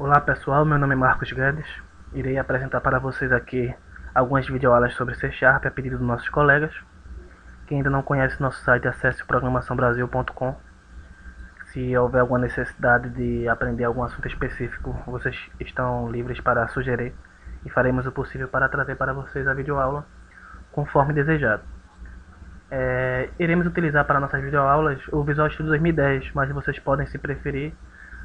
Olá pessoal, meu nome é Marcos Guedes. Irei apresentar para vocês aqui algumas videoaulas sobre C Sharp a pedido dos nossos colegas. Quem ainda não conhece nosso site, acesse o programaçãobrasil.com. Se houver alguma necessidade de aprender algum assunto específico, vocês estão livres para sugerir e faremos o possível para trazer para vocês a videoaula conforme desejado. Iremos utilizar para nossas videoaulas o Visual Studio 2010, mas vocês podem, se preferir,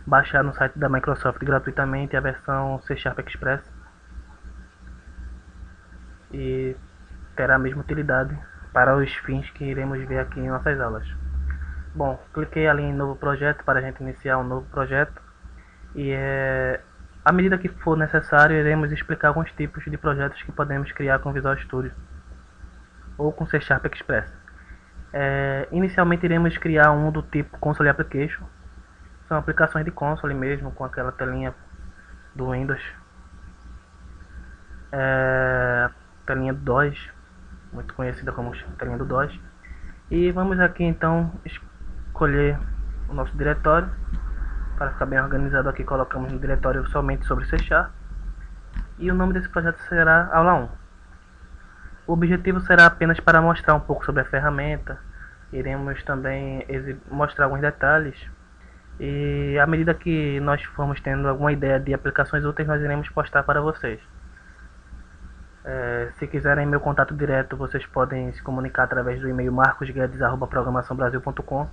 baixar no site da Microsoft gratuitamente a versão C Sharp Express e terá a mesma utilidade para os fins que iremos ver aqui em nossas aulas. Bom, cliquei ali em novo projeto para a gente iniciar um novo projeto e à medida que for necessário iremos explicar alguns tipos de projetos que podemos criar com Visual Studio ou com C Sharp Express. Inicialmente iremos criar um do tipo Console Application. São aplicações de console mesmo, com aquela telinha do Windows, telinha do DOS, muito conhecida como telinha do DOS. E vamos aqui então escolher o nosso diretório. Para ficar bem organizado aqui, colocamos no diretório somente sobre C Sharp. E o nome desse projeto será Aula 1. O objetivo será apenas para mostrar um pouco sobre a ferramenta. Iremos também mostrar alguns detalhes. E à medida que nós formos tendo alguma ideia de aplicações úteis, nós iremos postar para vocês. Se quiserem meu contato direto, vocês podem se comunicar através do e-mail marcosguedes@programaçãobrasil.com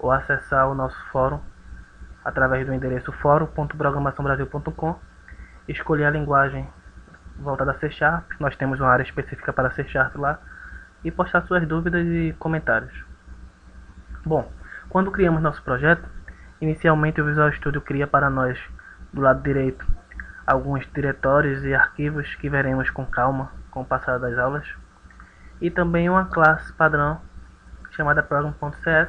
ou acessar o nosso fórum através do endereço fórum.programaçãobrasil.com, escolher a linguagem voltada a C Sharp. Nós temos uma área específica para C Sharp lá, e postar suas dúvidas e comentários. Bom, quando criamos nosso projeto, inicialmente o Visual Studio cria para nós, do lado direito, alguns diretórios e arquivos que veremos com calma com o passar das aulas, e também uma classe padrão chamada program.cs.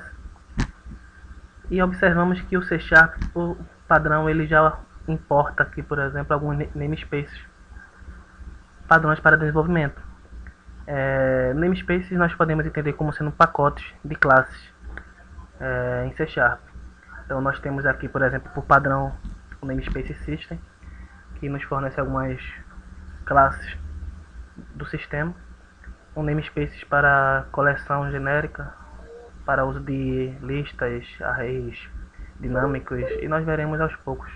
E observamos que o C Sharp, o padrão, ele já importa aqui, por exemplo, alguns namespaces padrões para desenvolvimento. Namespaces nós podemos entender como sendo pacotes de classes em C Sharp. Então nós temos aqui, por exemplo, por padrão, o namespace system, que nos fornece algumas classes do sistema, um namespace para coleção genérica, para uso de listas, arrays dinâmicos, e nós veremos aos poucos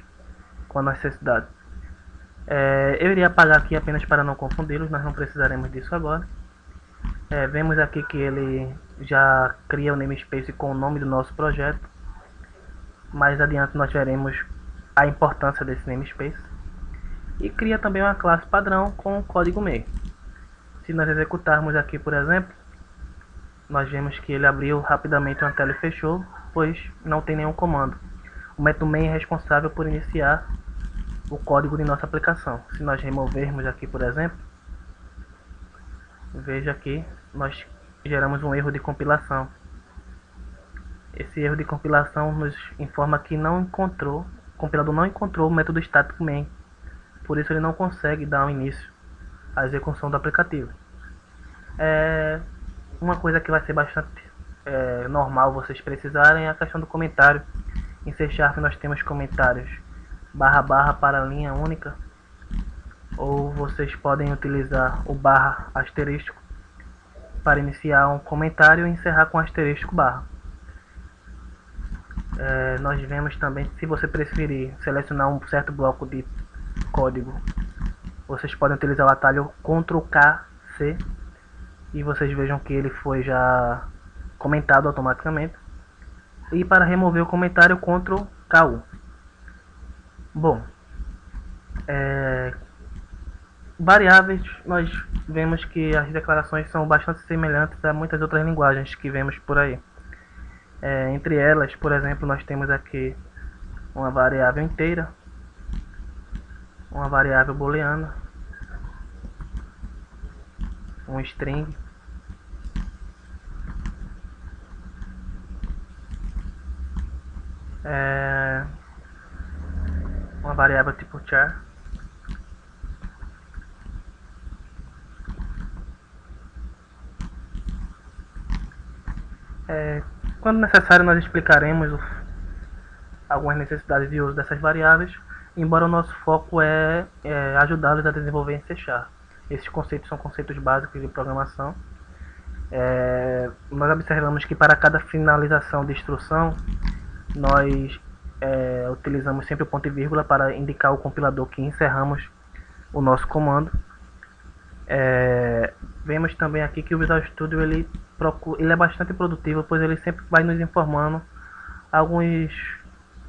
com a necessidade. Eu iria apagar aqui apenas para não confundi-los, nós não precisaremos disso agora. Vemos aqui que ele já cria o namespace com o nome do nosso projeto. Mais adiante nós veremos a importância desse namespace. E cria também uma classe padrão com o código main. Se nós executarmos aqui, por exemplo, nós vemos que ele abriu rapidamente uma tela e fechou, pois não tem nenhum comando. O método main é responsável por iniciar o código de nossa aplicação. Se nós removermos aqui, por exemplo, veja aqui, nós geramos um erro de compilação. Esse erro de compilação nos informa que o compilador não encontrou o método estático main, por isso ele não consegue dar um início à execução do aplicativo. Uma coisa que vai ser bastante normal vocês precisarem é a questão do comentário. Em C Sharp nós temos comentários // para a linha única, ou vocês podem utilizar o ** para iniciar um comentário e encerrar com ** nós vemos também, se você preferir selecionar um certo bloco de código, vocês podem utilizar o atalho Ctrl+K+C, e vocês vejam que ele foi já comentado automaticamente. E para remover o comentário, Ctrl+KU. Bom, variáveis, nós vemos que as declarações são bastante semelhantes a muitas outras linguagens que vemos por aí. Entre elas, por exemplo, nós temos aqui uma variável inteira, uma variável booleana, um string, uma variável tipo char, quando necessário nós explicaremos algumas necessidades de uso dessas variáveis, embora o nosso foco é ajudá-los a desenvolver em C Sharp. Esses conceitos são conceitos básicos de programação. Nós observamos que para cada finalização de instrução, nós utilizamos sempre o ponto e vírgula para indicar ao compilador que encerramos o nosso comando. Vemos também aqui que o Visual Studio ele é bastante produtivo, pois ele sempre vai nos informando alguns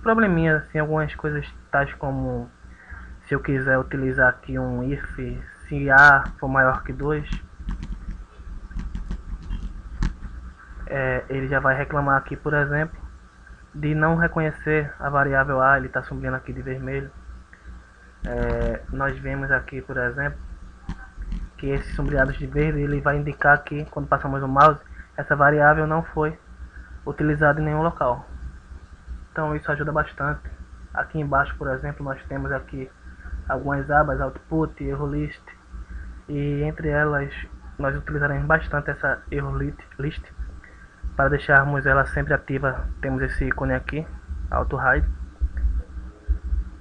probleminhas, assim, algumas coisas tais como se eu quiser utilizar aqui um if se A for maior que 2, ele já vai reclamar aqui, por exemplo, de não reconhecer a variável A, ele está subindo aqui de vermelho. Nós vemos aqui, por exemplo, que esses sombreados de verde, ele vai indicar que quando passamos o mouse, essa variável não foi utilizada em nenhum local. Então isso ajuda bastante. Aqui embaixo, por exemplo, nós temos aqui algumas abas, output, erro list, e entre elas nós utilizaremos bastante essa erro list. Para deixarmos ela sempre ativa, temos esse ícone aqui, auto hide,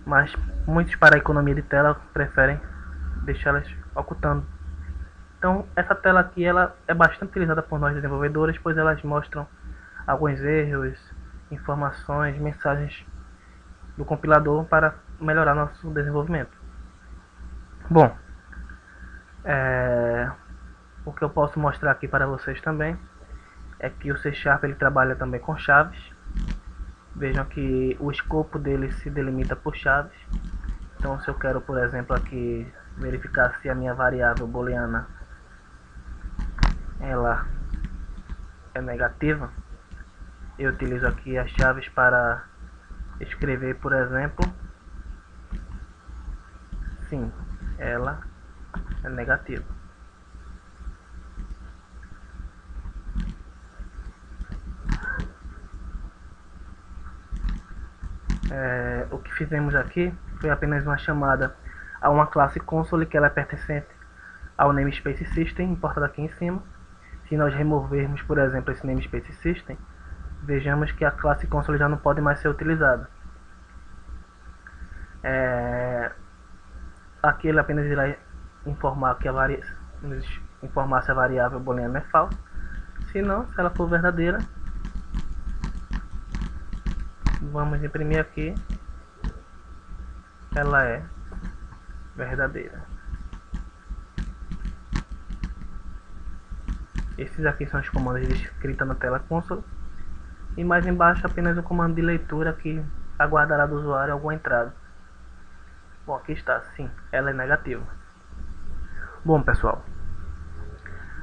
mas muitos, para a economia de tela, preferem deixá-las ocultando. Então essa tela aqui ela é bastante utilizada por nós desenvolvedores, pois elas mostram alguns erros, informações, mensagens do compilador para melhorar nosso desenvolvimento. Bom, o que eu posso mostrar aqui para vocês também é que o C Sharp ele trabalha também com chaves. Vejam que o escopo dele se delimita por chaves. Então se eu quero, por exemplo, aqui verificar se a minha variável booleana ela é negativa, eu utilizo aqui as chaves para escrever, por exemplo, sim, ela é negativa. O que fizemos aqui foi apenas uma chamada a uma classe console que ela é pertencente ao namespace system, importada aqui em cima. Se nós removermos, por exemplo, esse namespace system, vejamos que a classe console já não pode mais ser utilizada. Aqui ele apenas irá informar que informar se a variável booleana é falsa. Se não, se ela for verdadeira, vamos imprimir aqui, ela é verdadeira. Esses aqui são os comandos de escrita na tela console. E mais embaixo apenas um comando de leitura que aguardará do usuário alguma entrada. Bom, aqui está, sim, ela é negativa. Bom pessoal,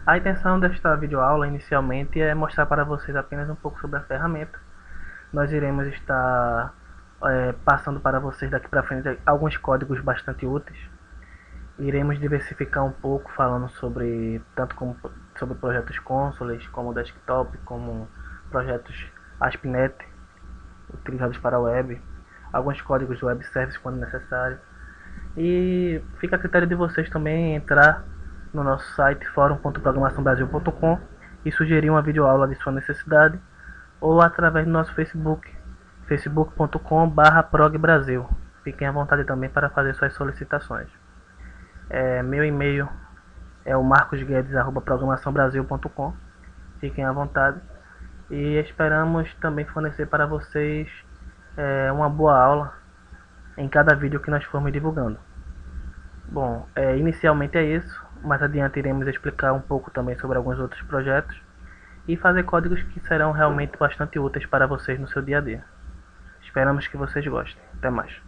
a intenção desta videoaula inicialmente é mostrar para vocês apenas um pouco sobre a ferramenta. Nós iremos estar passando para vocês daqui para frente alguns códigos bastante úteis. Iremos diversificar um pouco, falando sobre sobre projetos consoles, como desktop, como projetos ASP.NET utilizados para a web, alguns códigos de web service quando necessário. E fica a critério de vocês também entrar no nosso site forum.programaçãobrasil.com e sugerir uma videoaula de sua necessidade, ou através do nosso Facebook, facebook.com/progbrasil. Fiquem à vontade também para fazer suas solicitações. Meu e-mail é o marcosguedes@programaçãobrasil.com. Fiquem à vontade e esperamos também fornecer para vocês uma boa aula em cada vídeo que nós formos divulgando. Bom, inicialmente é isso. Mais adiante iremos explicar um pouco também sobre alguns outros projetos e fazer códigos que serão realmente bastante úteis para vocês no seu dia a dia. Esperamos que vocês gostem. Até mais.